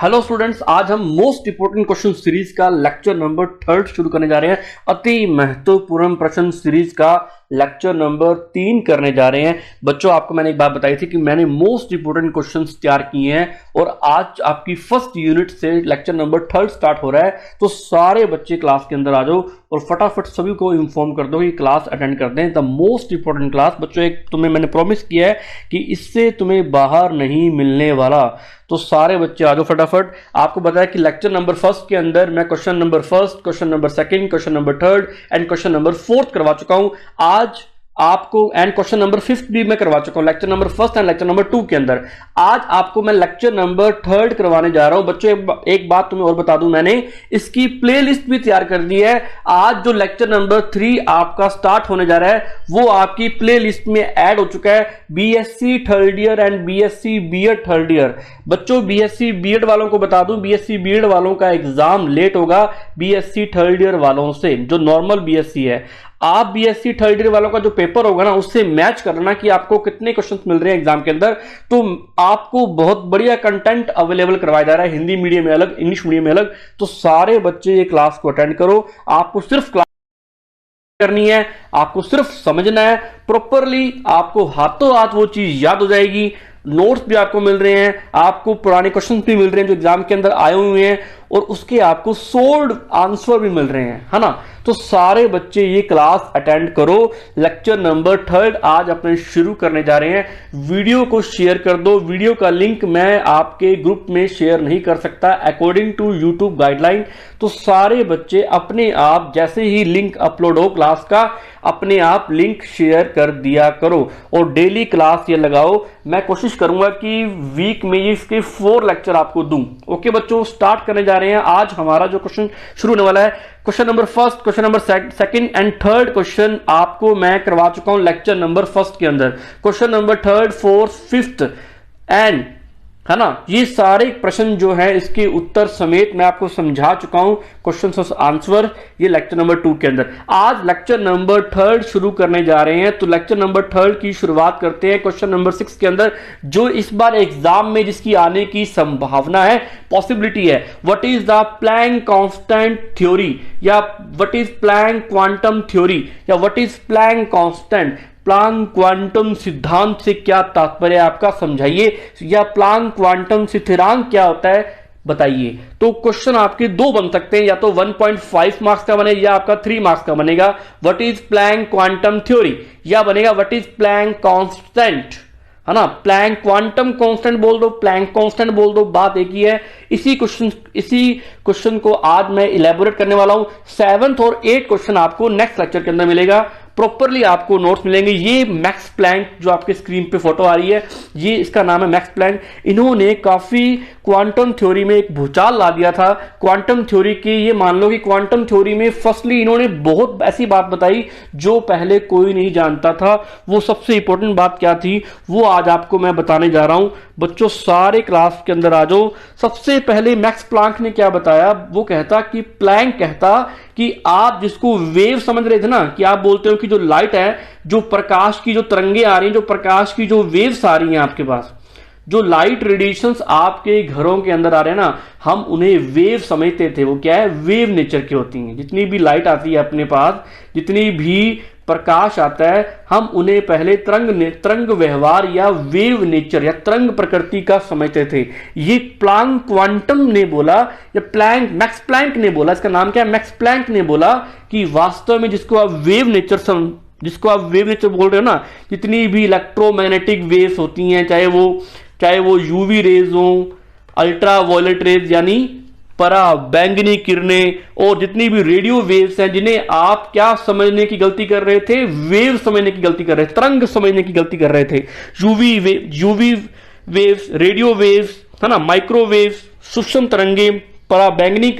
Hello students, आज हम most important question series का लेक्चर नंबर 3 शुरू करने जा रहे हैं। अति महत्वपूर्ण प्रश्न सीरीज का लेक्चर नंबर 3 करने जा रहे हैं। बच्चों, आपको मैंने एक बात बताई थी कि मैंने मोस्ट इंपोर्टेंट क्वेश्चंस तैयार किए हैं और आज आपकी फर्स्ट यूनिट से लेक्चर नंबर 3 स्टार्ट हो रहा है। तो सारे बच्चे क्लास के अंदर आ जाओ और फटाफट सभी को इन्फॉर्म कर दो कि क्लास अटेंड कर दें। द मोस्ट इंपोर्टेंट क्लास बच्चों, एक तुम्हें मैंने प्रॉमिस किया है कि इससे तुम्हें बाहर नहीं मिलने वाला। तो सारे बच्चे आ जाओ फटाफट। आपको बताया कि लेक्चर नंबर 1 के अंदर मैं question number 1, question number 2, question number 3 and question number 4 करवा चुका हूं। आज आपको एंड क्वेश्चन नंबर 5 भी मैं करवा चुका हूं lecture number 1 and lecture number 2 के अंदर। आज आपको मैं लेक्चर नंबर 3 करवाने जा रहा हूं। बच्चों, एक बात तुम्हें और बता दूं, मैंने इसकी प्लेलिस्ट भी तैयार कर दी है। आज जो लेक्चर नंबर 3 आपका स्टार्ट होने जा रहा है वो आपकी प्लेलिस्ट में ऐड हो चुका है। BSc third year and BSc BEd third year. बच्चों, बीएससी बीएड वालों को बता दूं, बीएससी बीएड वालों का एग्जाम लेट होगा बीएससी थर्ड ईयर वालों से, जो नॉर्मल बीएससी है। आप बीएससी थर्ड ईयर वालों का जो पेपर होगा ना, उससे मैच करना कि आपको कितने क्वेश्चंस मिल रहे हैं एग्जाम के अंदर। तो आपको बहुत बढ़िया कंटेंट अवेलेबल करवाया जा रहा है, हिंदी मीडियम में अलग, इंग्लिश मीडियम में अलग। तो सारे बच्चे ये क्लास को अटेंड करो। आपको सिर्फ क्लास करनी है, आपको सिर्फ समझना है प्रॉपरली, आपको हाथों हाथ वो चीज याद हो जाएगी। नोट्स भी आपको मिल रहे हैं, आपको पुराने क्वेश्चंस भी मिल रहे हैं जो एग्जाम के अंदर आए हुए हैं, और उसके आपको सोल्ड आंसर भी मिल रहे हैं, है ना। तो सारे बच्चे ये क्लास अटेंड करो। लेक्चर नंबर 3 आज अपने शुरू करने जा रहे हैं। वीडियो को शेयर कर दो। वीडियो का लिंक मैं आपके ग्रुप में शेयर नहीं कर सकता अकॉर्डिंग टू यूट्यूब गाइडलाइन। तो सारे बच्चे अपने आप जैसे ही लिंक अपलोड हो क्लास का, अपने आप लिंक शेयर कर दिया करो और डेली क्लास ये लगाओ। मैं कोशिश करूंगा कि वीक में ये इसके 4 लेक्चर आपको दूं। ओके बच्चों, स्टार्ट करने जा रहे हैं। आज हमारा जो क्वेश्चन शुरू होने वाला है, question number 1, question number 2 and 3 question आपको मैं करवा चुका हूं लेक्चर नंबर 1 के अंदर। क्वेश्चन नंबर 3, 4, 5 एंड, है ना, ये सारे प्रश्न जो है इसके उत्तर समेत मैं आपको समझा चुका हूं, क्वेश्चन और आंसर, ये लेक्चर नंबर 2 के अंदर। आज लेक्चर नंबर 3 शुरू करने जा रहे हैं। तो लेक्चर नंबर 3 की शुरुआत करते हैं क्वेश्चन नंबर 6 के अंदर, जो इस बार एग्जाम में जिसकी आने की संभावना है, पॉसिबिलिटी है। What is the Planck constant theory, या what is Planck quantum theory, या what is Planck constant. Planck quantum सिद्धांत से क्या तात्पर्य आपका, समझाइए। या प्लैंक क्वांटम स्थिरांक क्या होता है, बताइए। तो क्वेश्चन आपके 2 बन सकते हैं, या तो 1.5 मार्क्स का बने या आपका 3 मार्क्स का बनेगा। What is Planck quantum theory, या बनेगा व्हाट इज प्लैंक कांस्टेंट, है ना। प्लैंक क्वांटम कांस्टेंट बोल दो, प्लैंक कांस्टेंट बोल दो, बात एक ही है। इसी क्वेश्चन को आज मैं इलेबोरेट करने वाला हूं। 7th और 8th क्वेश्चन आपको नेक्स्ट लेक्चर के अंदर मिलेगा। प्रॉपरली आपको नोट्स मिलेंगे। ये मैक्स प्लैंक जो आपके स्क्रीन पे फोटो आ रही है, ये इसका नाम है मैक्स प्लैंक। इन्होंने काफी क्वांटम थ्योरी में एक भूचाल ला दिया था क्वांटम थ्योरी की। ये मान लो कि क्वांटम थ्योरी में फर्स्टली इन्होंने बहुत ऐसी बात बताई जो पहले कोई नहीं जानता था। वो सबसे इंपॉर्टेंट बात क्या थी, वो आज आपको मैं बताने जा रहा हूं। बच्चों, सारे क्लास के अंदर आ जाओ। सबसे पहले मैक्स प्लैंक ने क्या बताया, वो कहता कि प्लैंक कहता कि आप जिसको वेव समझ रहे थे ना, कि आप बोलते हो कि जो लाइट है, जो प्रकाश की जो तरंगे आ रही हैं, जो प्रकाश की जो वेव्स आ रही हैं आपके पास, जो लाइट रेडिएशंस आपके घरों के अंदर आ रहे हैं ना, हम उन्हें वेव समझते थे। वो क्या है, वेव नेचर की होती हैं। जितनी भी लाइट आती है अपने पास, जितनी भी प्रकाश आता है, हम उन्हें पहले तरंग व्यवहार या वेव नेचर या तरंग प्रकृति का समझते थे। ये प्लैंक क्वांटम ने बोला, या मैक्स प्लैंक ने बोला, इसका नाम क्या है, मैक्स प्लैंक ने बोला कि वास्तव में जिसको आप वेव नेचर बोल रहे हो ना, जितनी भी इलेक्ट्रोमैग्नेटिक वेव्स होती हैं, चाहे वो यूवी रेज हो, अल्ट्रा वायलेट रेज यानी परा बैंगनी किरणें, और जितनी भी रेडियो वेव्स हैं, जिन्हें आप क्या समझने की गलती कर रहे थे, वेव समझने की गलती कर रहे थे, तरंग समझने की गलती कर रहे थे। यूवी वेव्स, रेडियो वेव्स, है ना, माइक्रोवेव्स, सूक्ष्म तरंगे, परा बैंगनी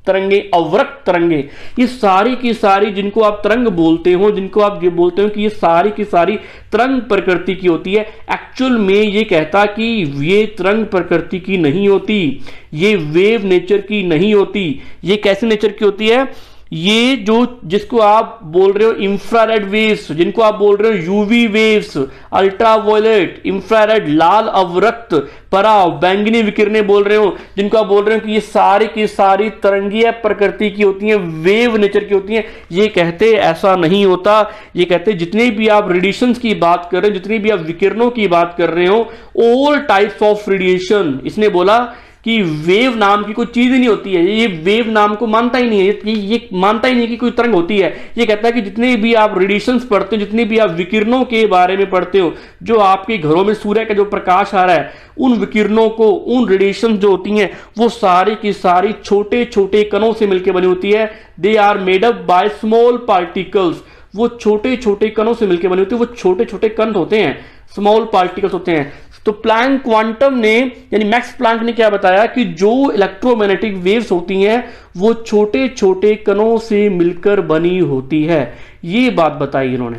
तरंगे, अवरक्त तरंगे, ये सारी की सारी जिनको आप तरंग बोलते हो, जिनको आप ये बोलते हो कि ये सारी की सारी तरंग प्रकृति की होती है। एक्चुअल में ये कहता कि ये तरंग प्रकृति की नहीं होती, ये वेव नेचर की नहीं होती। ये कैसे नेचर की होती है, ये जो जिसको आप बोल रहे हो इंफ्रारेड वेव्स, जिनको आप बोल रहे हो यूवी वेव्स, अल्ट्रावायलेट, इंफ्रारेड, लाल अवरक्त, पराव, बैंगनी विकिरणें बोल रहे हो, जिनको आप बोल रहे हो कि ये सारी की सारी तरंगीय प्रकृति की होती हैं, वेव नेचर की होती हैं, ये कहते ऐसा नहीं होता। ये कहते जितने भी आप रेडिएशंस की बात कर रहे हो, जितनी भी आप विकिरणों की बात कर रहे हो, ऑल टाइप्स ऑफ रेडिएशन, इसने बोला कि वेव नाम की कोई चीज ही नहीं होती है, ये वेव नाम को मानता ही नहीं है, ये मानता ही नहीं कि कोई तरंग होती है। ये कहता है कि जितने भी आप रेडिएशंस पढ़ते हो, जितने भी आप विकिरणों के बारे में पढ़ते हो, जो आपके घरों में सूर्य का जो प्रकाश आ रहा है, उन विकिरणों को, उन रेडिएशन जो होती हैं, वो सारी की सारी छोटे छोटे कणों से मिलकर बनी होती है। They are made up by small particles, वो छोटे छोटे कणों से मिलकर बनी होती है, वो छोटे छोटे कण होते हैं, स्मॉल पार्टिकल्स होते हैं। तो प्लैंक क्वांटम ने, यानी मैक्स प्लैंक ने क्या बताया कि जो इलेक्ट्रोमैग्नेटिक वेव्स होती हैं वो छोटे छोटे कणों से मिलकर बनी होती है। ये बात बताई इन्होंने,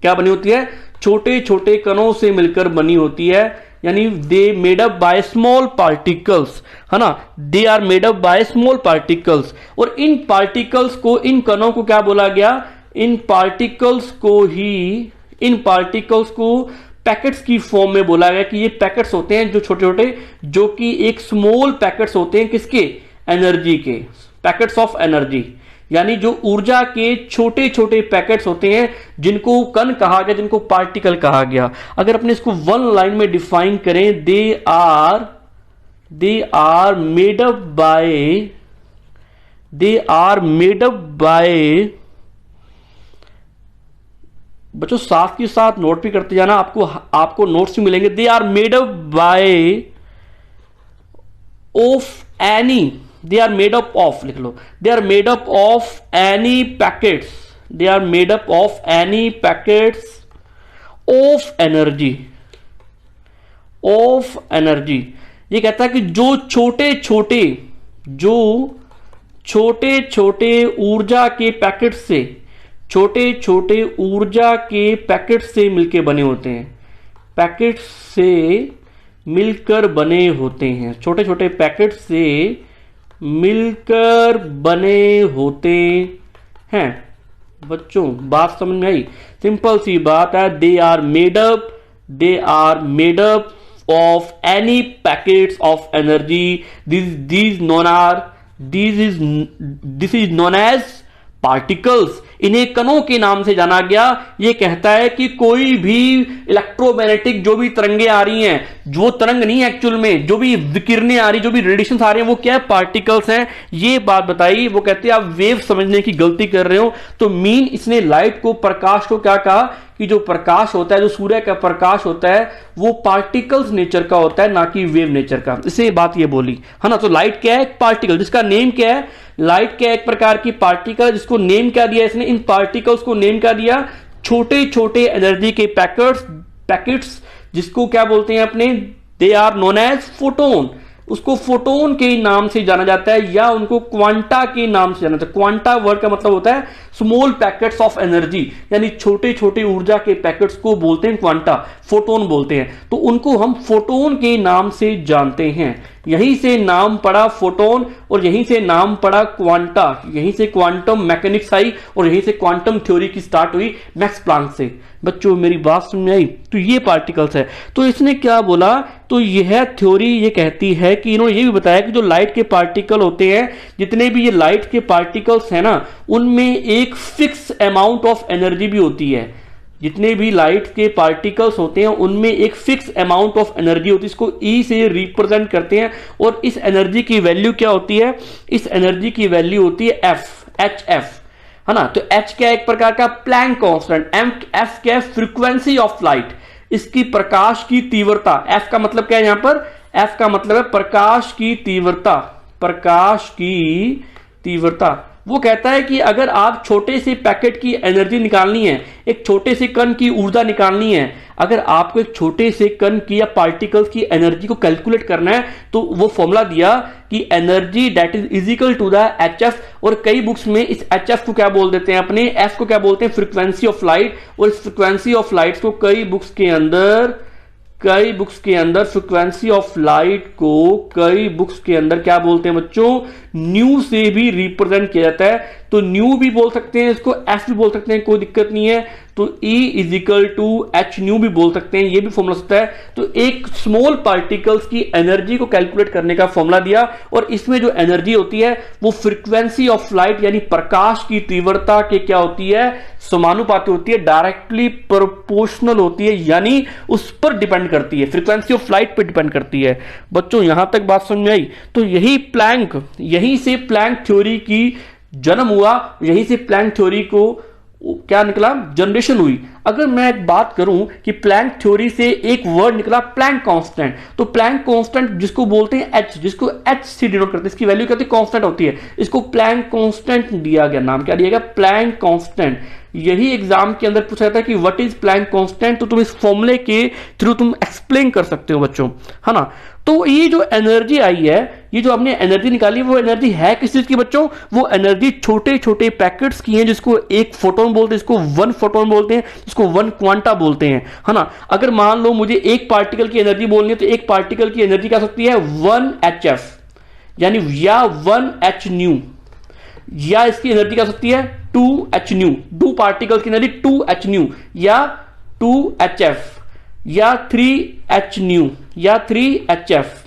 क्या बनी होती है? छोटे छोटे कणों से मिलकर बनी होती है, यानी they made up by small particles, है ना, they are made up by small particles. और इन पार्टिकल्स को, इन कणों को क्या बोला गया? इन पार्टिकल्स को पैकेट्स की फॉर्म में बोला गया कि ये पैकेट्स होते हैं जो छोटे छोटे, जो कि एक स्मॉल पैकेट्स होते हैं, किसके? एनर्जी के, पैकेट्स ऑफ एनर्जी, यानी जो ऊर्जा के छोटे छोटे पैकेट्स होते हैं, जिनको कण कहा गया, जिनको पार्टिकल कहा गया। अगर अपने इसको वन लाइन में डिफाइन करें, they are made up by, बच्चों साथ के साथ नोट भी करते जाना, आपको नोट्स भी मिलेंगे। They are made up of लिख लो, they are made up of any packets, they are made up of any packets of energy. ये कहता है कि जो छोटे छोटे ऊर्जा के पैकेट से, छोटे छोटे ऊर्जा के पैकेट से मिलकर बने होते हैं, पैकेट से मिलकर बने होते हैं, छोटे छोटे पैकेट से मिलकर बने होते हैं। बच्चों बात समझ में आई? सिंपल सी बात है, they are made up of any packets of energy, this is known as particles, इन्हें कणों के नाम से जाना गया। ये कहता है कि कोई भी इलेक्ट्रोमैग्नेटिक जो भी तरंगें आ रही हैं, जो तरंग नहीं है एक्चुअल में, जो भी विकिरणें आ रही, जो भी रेडिएशन आ रहे हैं, वो क्या है? पार्टिकल्स हैं। ये बात बताई। वो कहते हैं आप वेव समझने की गलती कर रहे हो। तो मीन इसने लाइट को, प्रकाश को क्या कहा कि जो प्रकाश होता है, जो सूर्य का प्रकाश होता है, वो पार्टिकल्स नेचर का होता है, ना कि वेव नेचर का। इसे बात ये बोली, है ना। तो लाइट क्या है? एक पार्टिकल, जिसका नेम क्या है? लाइट क्या है? एक प्रकार की पार्टिकल, जिसको नेम क्या दिया इसने? इन पार्टिकल्स को नेम क्या दिया? छोटे छोटे एनर्जी के पैकेट्स, जिसको क्या बोलते हैं अपने? They are known as photon. उसको फोटोन के नाम से जाना जाता है, या उनको क्वांटा के नाम से जाना जाता है। क्वांटा वर्ड का मतलब होता है स्मॉल पैकेट्स ऑफ एनर्जी, यानी छोटे छोटे ऊर्जा के पैकेट्स को बोलते हैं क्वांटा, फोटोन बोलते हैं। तो उनको हम फोटोन के नाम से जानते हैं। यहीं से नाम पड़ा फोटोन, और यहीं से नाम पड़ा क्वांटा, यहीं से क्वांटम मैकेनिक्स आई, और यहीं से क्वांटम थ्योरी की स्टार्ट हुई मैक्स प्लैंक से। बच्चों मेरी बात समझ में आई? तो ये पार्टिकल्स है। तो इसने क्या बोला? तो यह थ्योरी ये कहती है कि इन्होंने ये भी बताया कि जो लाइट के पार्टिकल होते हैं, जितने भी ये लाइट के पार्टिकल्स हैं ना, उनमें एक फिक्स अमाउंट ऑफ एनर्जी भी होती है। जितने भी लाइट के पार्टिकल्स होते हैं उनमें एक फिक्स अमाउंट ऑफ एनर्जी होती है, इसको ई से रिप्रेजेंट करते हैं। और इस एनर्जी की वैल्यू क्या होती है? इस एनर्जी की वैल्यू होती है एफ, है ना। तो एच क्या है? एक प्रकार का प्लैंक कांस्टेंट। एफ क्या है? फ्रीक्वेंसी ऑफ लाइट, इसकी प्रकाश की तीव्रता। एफ का मतलब क्या है यहां पर? एफ का मतलब है प्रकाश की तीव्रता, प्रकाश की तीव्रता। वो कहता है कि अगर आप छोटे से पैकेट की एनर्जी निकालनी है, एक छोटे से कण की ऊर्जा निकालनी है, अगर आपको एक छोटे से कण की या पार्टिकल्स की एनर्जी को कैलकुलेट करना है, तो वो फॉर्मूला दिया कि energy that is equal to the HF। और कई बुक्स में इस HF को क्या बोल देते हैं अपने? F को क्या बोलते हैं? Frequency of light. और इस फ्रीक्वेंसी ऑफ लाइट को कई बुक्स के अंदर कई बुक्स के अंदर फ्रीक्वेंसी ऑफ लाइट को कई बुक्स के अंदर क्या बोलते हैं बच्चों, न्यू से भी रिप्रेजेंट किया जाता है। तो न्यू भी बोल सकते हैं, इसको एफ भी बोल सकते हैं, कोई दिक्कत नहीं है। तो E is equal to h nu भी बोल सकते हैं, ये भी फॉर्मूला सकता है। तो एक स्मॉल पार्टिकल्स की एनर्जी को कैलकुलेट करने का फॉर्मूला दिया, और इसमें जो एनर्जी होती है वो फ्रीक्वेंसी ऑफ लाइट यानी प्रकाश की तीव्रता के क्या होती है, समानुपाती होती है, डायरेक्टली प्रोपोर्शनल होती है, यानी उस पर डिपेंड करती है, फ्रीक्वेंसी ऑफ लाइट पर डिपेंड करती है। बच्चों यहां तक बात समझ में आई? तो यहीं से प्लैंक थ्योरी की जन्म हुआ, यहीं से प्लैंक थ्योरी को क्या निकला, जनरेशन हुई। अगर मैं एक बात करूं कि प्लैंक थ्योरी से एक वर्ड निकला प्लैंक कांस्टेंट, तो प्लैंक कांस्टेंट जिसको बोलते हैं एच, जिसको एच से डिनोट करते हैं, इसकी वैल्यू क्या होती है, कांस्टेंट होती है, इसको प्लैंक कांस्टेंट दिया गया, नाम क्या दिया गया, प्लैंक कांस्टेंट। यही एग्जाम के अंदर पूछा जाता है कि व्हाट इज प्लैंक कांस्टेंट, तो तुम इस फॉर्मूले के थ्रू तुम एक्सप्लेन कर सकते हो बच्चों, है ना। तो ये जो एनर्जी आई है, ये जो हमने एनर्जी निकाली, वो एनर्जी है किस चीज की बच्चों, वो एनर्जी छोटे छोटे पैकेट्स की है, जिसको एक फोटोन बोलते हैं, जिसको वन फोटोन बोलते हैं, जिसको वन क्वांटा बोलते हैं, है ना। अगर मान लो मुझे एक पार्टिकल की एनर्जी बोलनी है, तो एक पार्टिकल की एनर्जी क्या सकती है, 1hf, यानी या 1h न्यू, या इसकी एनर्जी क्या सकती है 2h न्यू, दो पार्टिकल की एनर्जी 2h न्यू, या 2hf, या 3h न्यू, या 3hf।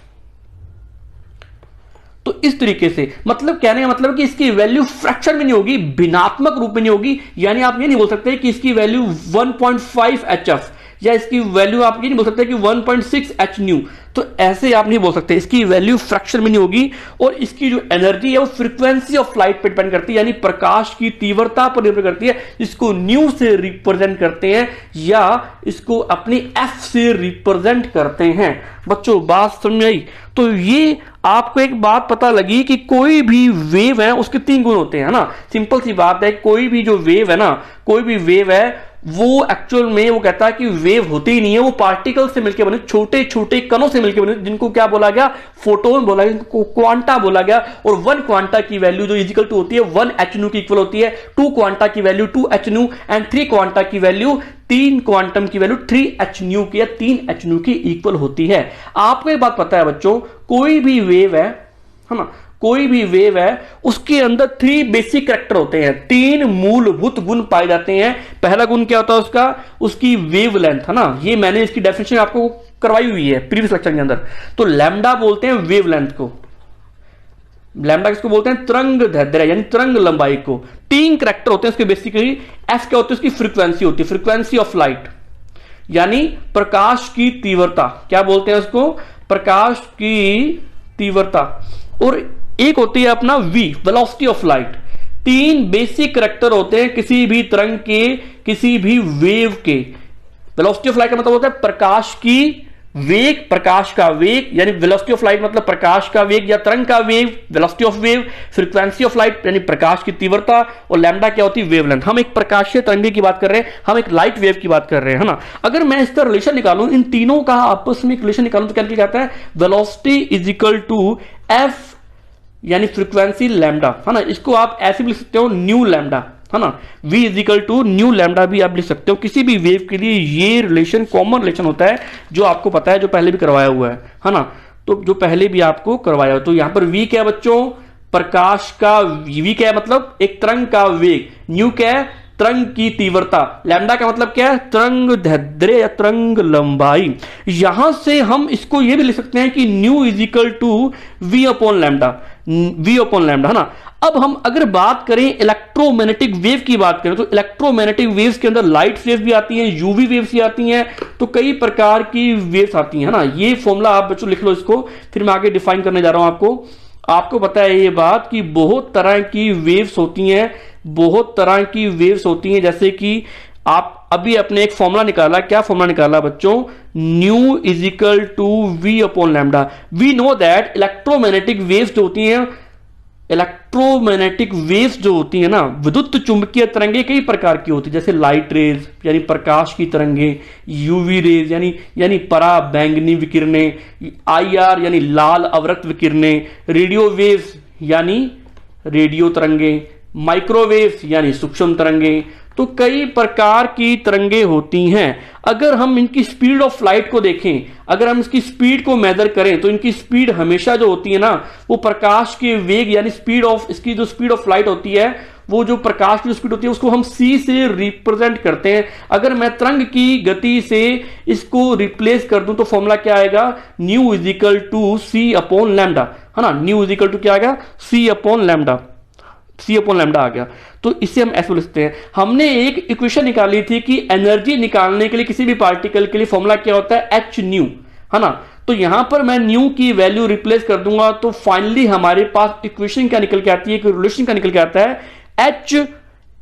तो इस तरीके से मतलब कहने का मतलब कि इसकी वैल्यू फ्रैक्शन में नहीं होगी, भिन्नात्मक रूप में नहीं होगी, यानी आप ये नहीं बोल सकते कि इसकी वैल्यू 1.5hf, या इसकी वैल्यू आप ये नहीं बोल सकते कि 1.6h न्यू, तो ऐसे आप नहीं बोल सकते। इसकी वैल्यू फ्रैक्शन में नहीं होगी, और इसकी जो एनर्जी है वो फ्रीक्वेंसी ऑफ लाइट पर डिपेंड करती है, यानी प्रकाश की तीव्रता पर निर्भर करती है, जिसको न्यू से रिप्रेजेंट करते हैं, या इसको अपनी एफ से रिप्रेजेंट करते हैं। बच्चों बात समझ आई? तो ये आपको एक बात पता लगी कि कोई भी वेव है उसके तीन गुण होते हैं, ना। सिंपल सी बात है, कोई भी जो वेव है ना, कोई भी वेव है वो एक्चुअल में वो कहता है कि वेव होती ही नहीं है, वो पार्टिकल से मिलकर बने, छोटे छोटे कणों से मिलकर बने, जिनको क्या बोला गया, फोटोन बोला गया, जिनको क्वांटा बोला गया। और 1 क्वांटा की वैल्यू जो इजिकल टू होती है 1h न्यू की इक्वल होती है, 2 क्वांटा की value 2h new, and 3 quanta की वैल्यू, 3 क्वांटम की वैल्यू 3h न्यू की या 3h न्यू की इक्वल होती है। आपको एक बात पता है बच्चों, कोई भी वेव है ना, कोई भी वेव है उसके अंदर 3 बेसिक कैरेक्टर होते हैं, 3 मूलभूत गुण पाए जाते हैं। पहला गुण क्या होता है उसका, उसकी वेवलेंथ, है ना। ये मैंने इसकी डेफिनेशन आपको करवाई हुई है प्रीवियस लेक्चर के अंदर। तो लैम्डा बोलते हैं वेवलेंथ को, लैम्डा किसको बोलते हैं, तरंग दैर्ध्य यानी तरंग लंबाई को। 3 कैरेक्टर होते हैं उसके बेसिकली। एफ क्या होती है, उसकी फ्रीक्वेंसी होती है, फ्रीक्वेंसी ऑफ लाइट, यानी प्रकाश की तीव्रता, क्या बोलते हैं उसको, प्रकाश की तीव्रता। और एक होती है अपना v, velocity of light. 3 basic character होते हैं किसी भी तरंग के, किसी भी वेव के। वेलोसिटी ऑफ लाइट का मतलब होता है प्रकाश की वेग, प्रकाश का वेग, यानी वेलोसिटी ऑफ लाइट मतलब प्रकाश का वेग या तरंग का वेग, velocity of wave, frequency of light यानी प्रकाश की तीव्रता, और लैम्डा क्या होती है, वेवलेंथ। हम एक प्रकाशीय तरंग की बात कर रहे हैं, हम एक लाइट वेव की बात कर रहे हैं, है ना। अगर मैं इसका रिलेशन निकालूं, इन तीनों का आपस में एक रिलेशन निकालूं, तो क्या लिखा जाता है, velocity is equal to f यानी फ्रीक्वेंसी लैम्डा, है ना। इसको आप ऐसे भी लिख सकते हो, न्यू लैम्डा, है ना। v is equal to nu lambda भी आप लिख सकते हो। किसी भी वेव के लिए ये रिलेशन कॉमन रिलेशन होता है, जो आपको पता है, जो पहले भी करवाया हुआ है ना। तो जो पहले भी आपको करवाया हुआ, तो यहां पर v क्या है बच्चों, प्रकाश का v क्या है, मतलब एक तरंग का वेग, न्यू क्या है, तरंग की तीव्रता, लैम्डा का मतलब क्या है, तरंग दैर्ध्य या तरंग लंबाई। यहां से हम इसको ये भी लिख सकते हैं कि nu is equal to v upon lambda, v upon lambda, है ना। अब हम अगर बात करें इलेक्ट्रोमैग्नेटिक वेव की बात करें, तो इलेक्ट्रोमैग्नेटिक वेव्स के अंदर लाइट वेव भी आती हैं, यूवी वेव्स भी आती हैं, तो कई प्रकार की वेव्स आती हैं, है ना। ये फॉर्मूला आप बच्चों लिख लो इसको, फिर मैं आगे डिफाइन करने जा रहा हूं आपको पता है ये बात कि बहुत तरह की वेव्स होती हैं, बहुत तरह की वेव्स होती हैं। जैसे कि आप अभी अपने एक फॉर्मूला निकाला, क्या फॉर्मूला निकाला बच्चों, nu is equal to v upon lambda. We know that electromagnetic waves जो होती हैं, इलेक्ट्रोमैग्नेटिक वेव्स जो होती है ना, विद्युत चुंबकीय तरंगे कई प्रकार की होती है, जैसे लाइट रेज यानी प्रकाश की तरंगे, यूवी रेज यानी परा बैंगनी विकिरणें, IR यानी लाल अवरक्त विकिरणें, रेडियो वेव्स यानी रेडियो तरंगे, माइक्रोवेव यानी सूक्ष्म तरंगे, तो कई प्रकार की तरंगे होती हैं। अगर हम इनकी स्पीड ऑफ लाइट को देखें, अगर हम इसकी स्पीड को मेजर करें तो इनकी स्पीड हमेशा जो होती है ना, वो प्रकाश के वेग यानी स्पीड ऑफ, इसकी जो स्पीड ऑफ लाइट होती है, वो जो प्रकाश की स्पीड होती है उसको हम c से रिप्रेजेंट करते हैं। अगर मैं तरंग की गति से इसको रिप्लेस कर दूं तो फॉर्मूला क्या आएगा, nu is equal to c upon lambda, है ना। न्यू इज इक्वल टू क्या आएगा, c upon lambda, c upon lambda आ गया। तो इसे हम ऐसे लिखते हैं। हमने एक इक्वेशन निकाली थी कि एनर्जी निकालने के लिए किसी भी पार्टिकल के लिए फॉर्मूला क्या होता है, एच न्यू, है ना। तो यहां पर मैं न्यू की वैल्यू रिप्लेस कर दूंगा तो फाइनली हमारे पास इक्वेशन क्या निकल के आती है, रिलेशन क्या निकल के आता है, h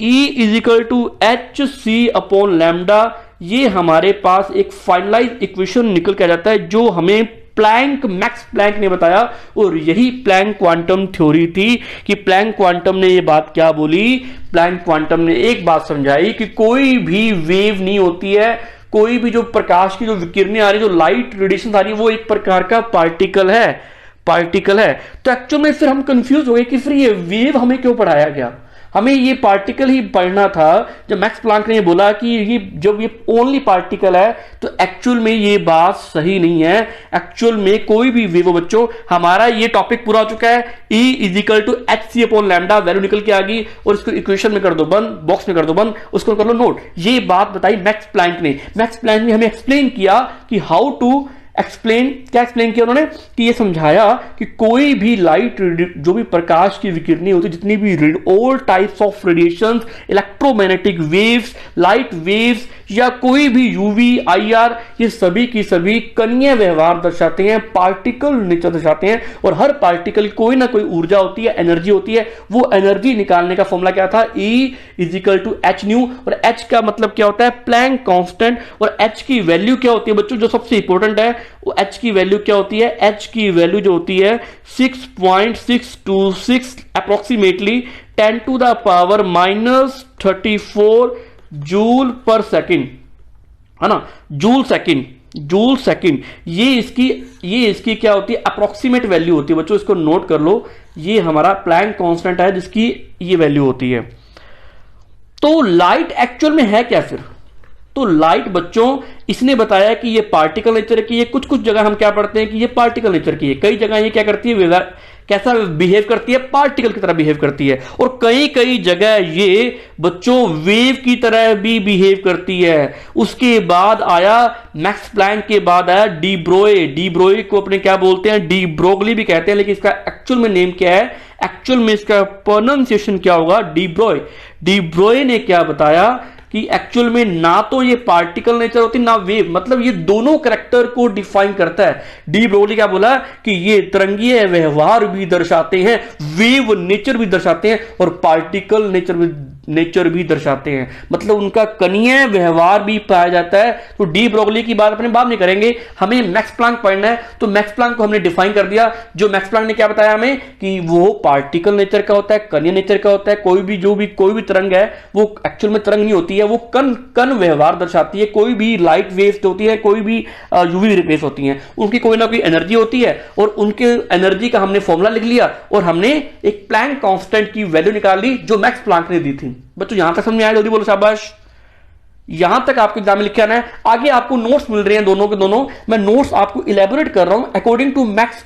E is equal to h c upon lambda. ये हमारे पास एक फाइनलाइज इक्वेशन निकल के आ जाता है जो हमें प्लैंक, मैक्स प्लैंक ने बताया। और यही प्लैंक क्वांटम थ्योरी थी कि प्लैंक क्वांटम ने ये बात क्या बोली, प्लैंक क्वांटम ने एक बात समझाई कि कोई भी वेव नहीं होती है, कोई भी जो प्रकाश की जो विकिरणें आ रही, जो लाइट रेडिएशन आ रही है, वो एक प्रकार का पार्टिकल है, पार्टिकल है। तो एक्चुअल में फिर हम कंफ्यूज हो गए कि फिर ये वेव हमें क्यों पढ़ाया गया, हमें ये पार्टिकल ही पढ़ना था। जब मैक्स प्लैंक ने ये बोला कि ये जब ये ओनली पार्टिकल है तो एक्चुअल में ये बात सही नहीं है। एक्चुअल में कोई भी वेव, बच्चों हमारा ये टॉपिक पूरा हो चुका है। E is equal to h c upon lambda, value निकल के आ गई और इसको इक्वेशन में कर दो बंद, बॉक्स में कर दो बंद, उसको कर लो नोट। ये बात बताई मैक्स प्लैंक ने। मैक्स प्लैंक ने हमें एक्सप्लेन किया कि हाउ टू एक्सप्लेन, क्या एक्सप्लेन किया उन्होंने, कि ये समझाया कि कोई भी लाइट, जो भी प्रकाश की विकिरणें होती, जितनी भी all types of radiations, electromagnetic waves, light waves या कोई भी यूवी, आईआर, ये सभी की सभी कणीय व्यवहार दर्शाते हैं, पार्टिकल नेचर दर्शाते हैं। और हर पार्टिकल कोई ना कोई ऊर्जा होती है, एनर्जी होती है। वो एनर्जी निकालने का फॉर्मूला क्या था, E is equal to h nu. और H का मतलब क्या होता है, प्लैंक कांस्टेंट। और H की वैल्यू क्या होती है बच्चों, जो सबसे इंपॉर्टेंट है, वो H की वैल्यू क्या होती है, H की वैल्यू जो होती है 6.626 approximately 10 to the power -34 joule per second, है ना, जूल सेकेंड, जूल सेकेंड। ये इसकी क्या होती है, अप्रोक्सीमेट वैल्यू होती है बच्चों, इसको नोट कर लो। ये हमारा प्लैंक कांस्टेंट है जिसकी ये वैल्यू होती है। तो लाइट एक्चुअल में है क्या फिर, तो लाइट बच्चों इसने बताया कि ये पार्टिकल नेचर की है। कुछ कुछ जगह हम क्या पढ़ते हैं कि ये पार्टिकल नेचर की है, कई जगह ये क्या करती है, कैसा बिहेव करती है, पार्टिकल की तरह बिहेव करती है। और कई कई जगह ये बच्चों वेव की तरह भी बिहेव करती है। उसके बाद आया मैक्स प्लैंक के बाद आया डी ब्रोए। डी ब्रोए को अपने क्या बोलते हैं, डी ब्रोगली भी कहते हैं, लेकिन इसका एक्चुअल में नेम क्या है, एक्चुअल में इसका प्रोनाउंसिएशन क्या होगा, डी ब्रोए। डी ब्रोए ने क्या बताया कि एक्चुअल में ना तो ये पार्टिकल नेचर होती ना वेव, मतलब ये दोनों करैक्टर को डिफाइन करता है। डी ब्रोगली क्या बोला कि ये तरंगीय व्यवहार भी दर्शाते हैं, वेव नेचर भी दर्शाते हैं और पार्टिकल नेचर भी दर्शाते हैं, मतलब उनका कणीय व्यवहार भी पाया जाता है। तो डी ब्रोगली की बात अपने बात नहीं करेंगे, हमें मैक्स प्लैंक पढ़ना है। तो मैक्स प्लैंक को हमने डिफाइन कर दिया। जो मैक्स प्लैंक ने क्या बताया हमें कि वो पार्टिकल नेचर का होता है, कणीय नेचर का होता है। कोई भी तरंग है वो एक्चुअल में तरंग नहीं होती है, वो कण व्यवहार दर्शाती है। कोई भी लाइट वेव्स होती है, कोई भी यूवी रेस होती हैं, उनकी कोई ना कोई एनर्जी होती है और उनके एनर्जी का हमने फॉर्मूला लिख लिया और हमने एक प्लैंक कांस्टेंट की वैल्यू निकाल ली जो मैक्स प्लैंक ने दी थी। बच्चों यहां तक समझ में आया, जल्दी बोलो शाबाश। यहां तक आपको एग्जाम में लिख के आना है। आगे आपको नोट्स मिल रहे हैं दोनों के दोनों, मैं नोट्स आपको इलेबोरेट कर रहा हूं अकॉर्डिंग टू मैक्स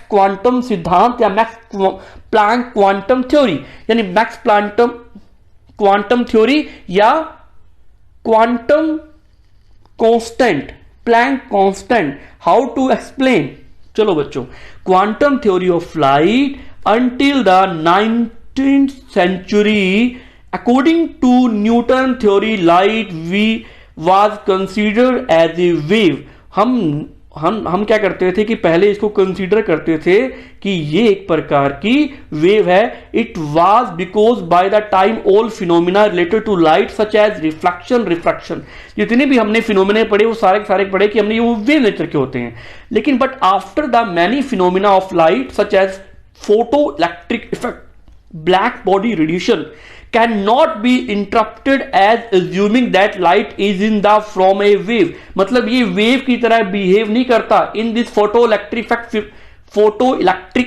क्वांटम सिद्धांत या मैक्स प्लैंक क्वांटम थ्योरी, यानी मैक्स क्वांटम थ्योरी या quantum constant, Planck constant. How to explain, चलो बच्चों, quantum theory of light until the 19th century, according to Newton theory, light was considered as a wave। हम क्या करते थे कि पहले इसको कंसीडर करते थे कि ये एक प्रकार की वेव है। It was because by the time all phenomena related to light such as reflection, refraction, जितने भी हमने फिनोमिना पढ़े वो सारे पढ़े कि हमने ये वो वेव नेचर के होते हैं। लेकिन but after the many phenomena of light such as photoelectric effect, black body radiation cannot be interpreted as assuming that light is in the from a wave। मतलब ये वेव की तरह बिहेव नहीं करता in this photoelectric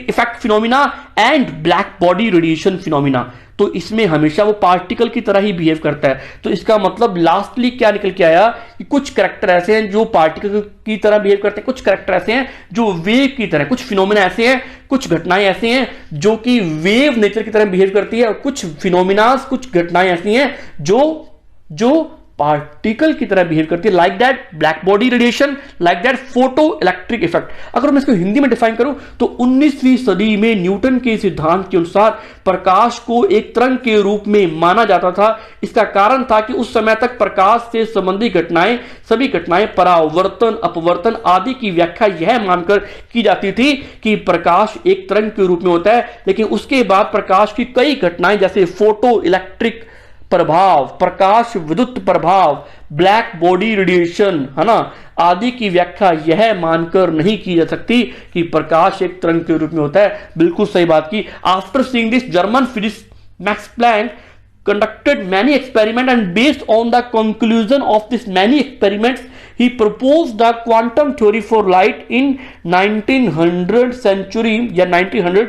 effect phenomena and black body radiation phenomena। तो इसमें हमेशा वो पार्टिकल की तरह ही बिहेव करता है। तो इसका मतलब लास्टली क्या निकल के आया कि कुछ करैक्टर ऐसे हैं जो पार्टिकल की तरह बिहेव करते हैं, कुछ करैक्टर ऐसे हैं जो वेव की तरह, कुछ फिनोमिना ऐसे हैं, कुछ घटनाएं ऐसी हैं जो कि वेव नेचर की तरह बिहेव करती है, और कुछ फिनोमिना, कुछ घटनाएं ऐसी हैं जो पार्टिकल की तरह बिहेव करती है। Like that black body radiation, like that photo electric effect. अगर मैं इसको हिंदी में डिफाइन करूं तो 19वीं सदी में न्यूटन के सिद्धांत के अनुसार प्रकाश को एक तरंग के रूप में माना जाता था। इसका कारण था कि उस समय तक प्रकाश से संबंधित घटनाएं, सभी घटनाएं परावर्तन, अपवर्तन आदि की व्याख्या यह मानकर की जाती थी कि प्रकाश एक तरंग के रूप में होता है। लेकिन उसके बाद प्रकाश की कई घटनाएं जैसे फोटो इलेक्ट्रिक प्रभाव, प्रकाश विद्युत प्रभाव, ब्लैक बॉडी रेडिएशन, है ना, आदि की व्याख्या यह मानकर नहीं की जा सकती कि प्रकाश एक तरंग के रूप में होता है। बिल्कुल सही बात की। After seeing this German physicist Max Planck conducted many experiments, and based on the conclusion of this many experiments he proposed the quantum theory for light in 1900 century या 1900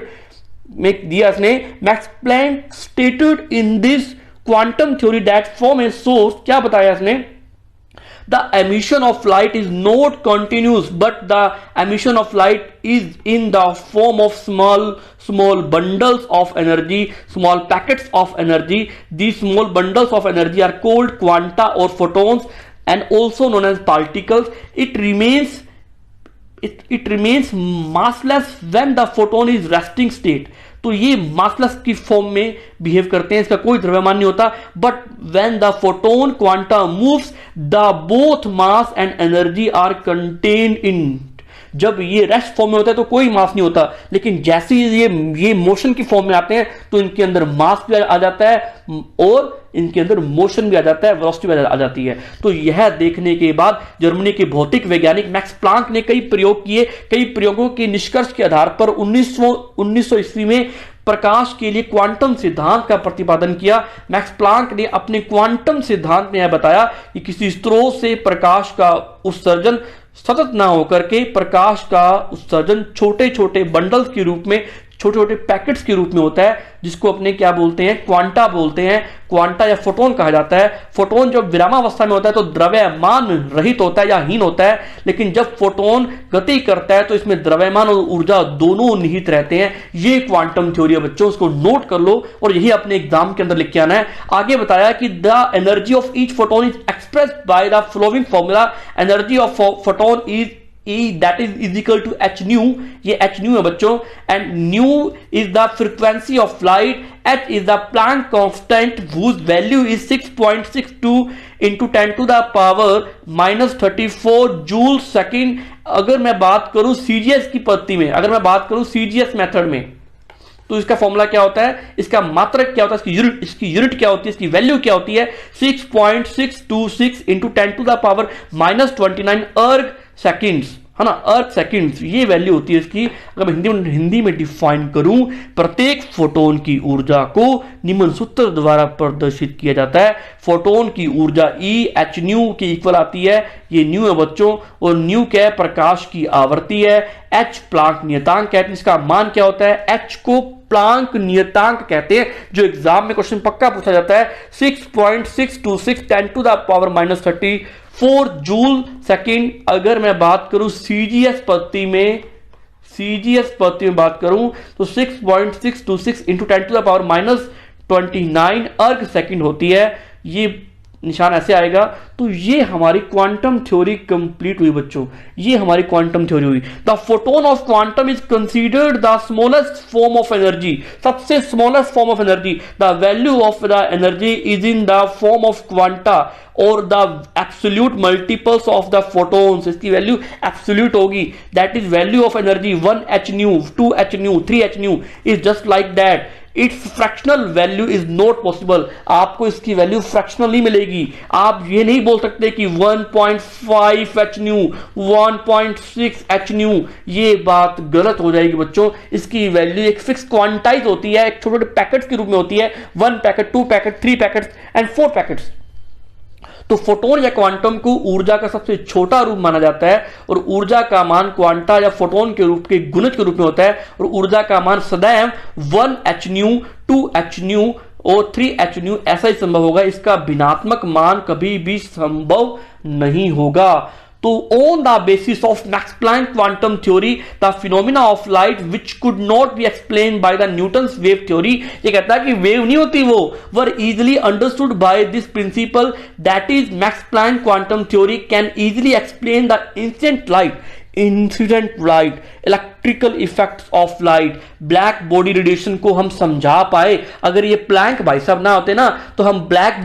में दिया इसने। Max Planck stated in this quantum theory that from a source, क्या बताया इसने, the emission of light is not continuous but the emission of light is in the form of small bundles of energy, small packets of energy. These small bundles of energy are called quanta or photons and also known as particles. It remains massless when the photon is resting state. तो ये massless की form में behave करते हैं, इसका कोई द्रव्यमान नहीं होता। But when the photon quanta moves the both mass and energy are contained in. जब ये रेस्ट फॉर्म में होता है तो कोई मास नहीं होता, लेकिन जैसे ही ये मोशन की फॉर्म में आते हैं तो इनके अंदर मास भी आ जाता है और इनके अंदर मोशन भी आ जाता है, वेलोसिटी भी आ जाती है। तो यह देखने के बाद जर्मनी के भौतिक वैज्ञानिक मैक्स प्लांक ने कई प्रयोग किए। कई प्रयोगों के निष्कर्ष के आधार पर 1900 ईस्वी में प्रकाश के लिए क्वांटम सिद्धांत का प्रतिपादन किया। मैक्स प्लांक ने अपने क्वांटम सिद्धांत में यह बताया कि किसी स्रोत से प्रकाश का उत्सर्जन सतत ना होकर के प्रकाश का उत्सर्जन छोटे छोटे बंडल्स के रूप में, छोटे छोटे पैकेट्स के रूप में होता है, जिसको अपने क्या बोलते हैं, क्वांटा बोलते हैं। क्वांटा या फोटोन कहा जाता है। फोटोन जब विरामावस्था में होता है तो द्रव्यमान रहित होता है या हीन होता है, लेकिन जब फोटोन गति करता है तो इसमें द्रव्यमान और ऊर्जा दोनों निहित रहते हैं। ये क्वांटम थ्योरी है बच्चों, उसको नोट कर लो और यही अपने एग्जाम के अंदर लिख के आना है। आगे बताया कि the energy of each photon is expressed by the following formula. Energy of photon is E that is equal to h nu, ये h nu है बच्चों, and nu is the frequency of light, h is the Planck constant whose value is 6.62 into 10 to the power minus 34 joule second। अगर मैं बात करूं CGS की पद्धति में, अगर मैं बात करूं CGS मेथड में, तो इसका फॉर्मूला क्या होता है, इसका मात्रक क्या होता है, इसकी यूनिट क्या होती है, इसकी वैल्यू क्या होती है, 6.626 into 10 to the power minus 29 erg seconds, है ना, अर्ग सेकेंड्स, ये वैल्यू होती है इसकी। अगर मैं हिंदी में डिफाइन करूं, प्रत्येक फोटोन की ऊर्जा को निम्न सूत्र द्वारा प्रदर्शित किया जाता है। फोटोन की ऊर्जा E h न्यू के इक्वल आती है, ये न्यू है बच्चों, और न्यू क्या है, प्रकाश की आवृत्ति है। H प्लांक नियतांक कहते हैं, इसका मान क्या होता है, H को प्लांक नियतांक कहते हैं, जो एग्जाम में क्वेश्चन पक्का पूछा जाता है। 6.626 10 to the power minus 34 joule second. अगर मैं बात करूं सीजीएस पद्धति में, बात करूं तो 6.626 into 10 to the power minus 29 erg second होती है। ये निशान ऐसे आएगा। तो ये हमारी क्वांटम थ्योरी कंप्लीट हुई बच्चों, ये हमारी क्वांटम थ्योरी हुई। The photon of quantum is considered the smallest form of energy, सबसे smallest form of energy. The value of the energy is in the form of quanta और the absolute multiples of the photons, इसकी value absolute होगी। That is value of energy 1 h nu, 2 h nu, 3 h nu is just like that. Its fractional value is not possible, आपको इसकी value फ्रैक्शनली मिलेगी। आप ये नहीं बोल सकते कि 1.5 h न्यू, 1.6 h न्यू, ये बात गलत हो जाएगी बच्चों। इसकी वैल्यू एक फिक्स क्वांटाइज होती है, एक छोटे छोटे पैकेट्स के रूप में होती है, 1 packet, 2 packet, 3 packets and 4 packets. तो फोटोन या क्वांटम को ऊर्जा का सबसे छोटा रूप माना जाता है और ऊर्जा का मान क्वांटा या फोटोन के रूप के गुणज के रूप में होता है और ऊर्जा का मान सदैव 1 h nu, 2 h new O3H ऐसा ही संभव होगा, इसका भिन्नात्मक मान कभी भी संभव नहीं होगा। तो on the basis of Max Planck quantum theory, the phenomena of light which could not be explained by the Newton's wave theory, ये कहता है कि वेव नहीं होती वो, were easily understood by this principle, that is Max Planck quantum theory can easily explain the incident light, electrical effects of light, black body radiation को हम समझा पाए। अगर ये प्लैंक भाई साहब ना होते ना तो हम ब्लैक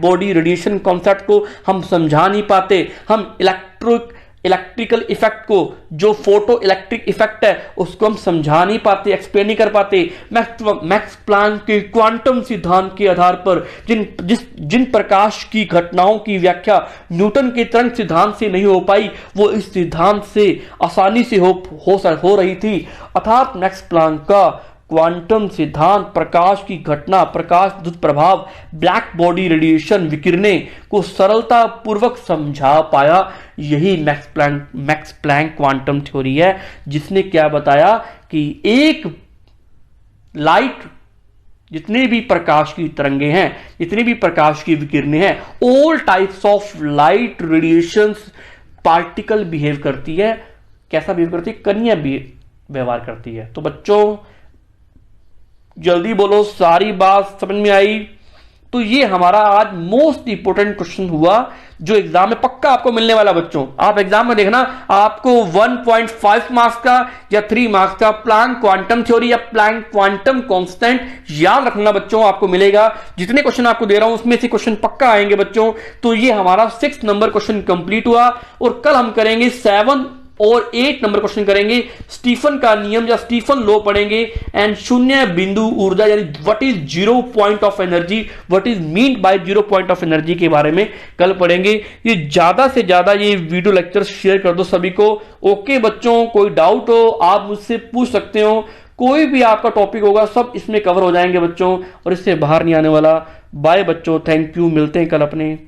बॉडी रेडिएशन कॉन्सेप्ट को हम समझा नहीं पाते। हम इलेक्ट्रिकल इफेक्ट को, जो फोटो इलेक्ट्रिक इफेक्ट है, उसको हम समझा नहीं पाते, एक्सप्लेन नहीं कर पाते। मैक्स प्लैंक के क्वांटम सिद्धांत के आधार पर जिन प्रकाश की घटनाओं की व्याख्या न्यूटन के तरंग सिद्धांत से नहीं हो पाई, वो इस सिद्धांत से आसानी से हो रही थी। अर्थात मैक्स प्लैंक का क्वांटम सिद्धांत प्रकाश की घटना, प्रकाश दुष्प्रभाव, ब्लैक बॉडी रेडिएशन, विकिरणें को सरलता पूर्वक समझा पाया। यही मैक्स प्लैंक क्वांटम थ्योरी है, जिसने क्या बताया कि एक लाइट, जितने भी प्रकाश की तरंगे हैं, जितनी भी प्रकाश की विकिरणें हैं, all types of light radiations particle behave करती है। कैसा बिहेव करती है? कणीय व्यवहार करती है। तो बच्चों जल्दी बोलो, सारी बात समझ में आई? तो ये हमारा आज मोस्ट इंपोर्टेंट क्वेश्चन हुआ जो एग्जाम में पक्का आपको मिलने वाला। बच्चों आप एग्जाम में देखना, आपको 1.5 मार्क्स का या 3 मार्क्स का प्लैंक क्वांटम थ्योरी या प्लैंक क्वांटम कांस्टेंट याद रखना बच्चों, आपको मिलेगा। जितने क्वेश्चन आपको दे रहा हूं उसमें से क्वेश्चन पक्का आएंगे बच्चों। तो ये हमारा 6 नंबर क्वेश्चन कंप्लीट हुआ, और कल हम करेंगे 7 और 8 नंबर क्वेश्चन करेंगे। स्टीफन का नियम या स्टीफन लॉ पढ़ेंगे, एंड शून्य बिंदु ऊर्जा यानी what is zero point of energy, what is mean by zero point of energy के बारे में कल पढ़ेंगे। ये ज्यादा से ज्यादा ये वीडियो लेक्चर शेयर कर दो सभी को। ओके बच्चों, कोई डाउट हो आप मुझसे पूछ सकते हो, कोई भी आपका टॉपिक होगा सब इसमें कवर हो जाएंगे बच्चों, और इससे बाहर नहीं आने वाला। बाय बच्चों, थैंक यू, मिलते हैं कल अपने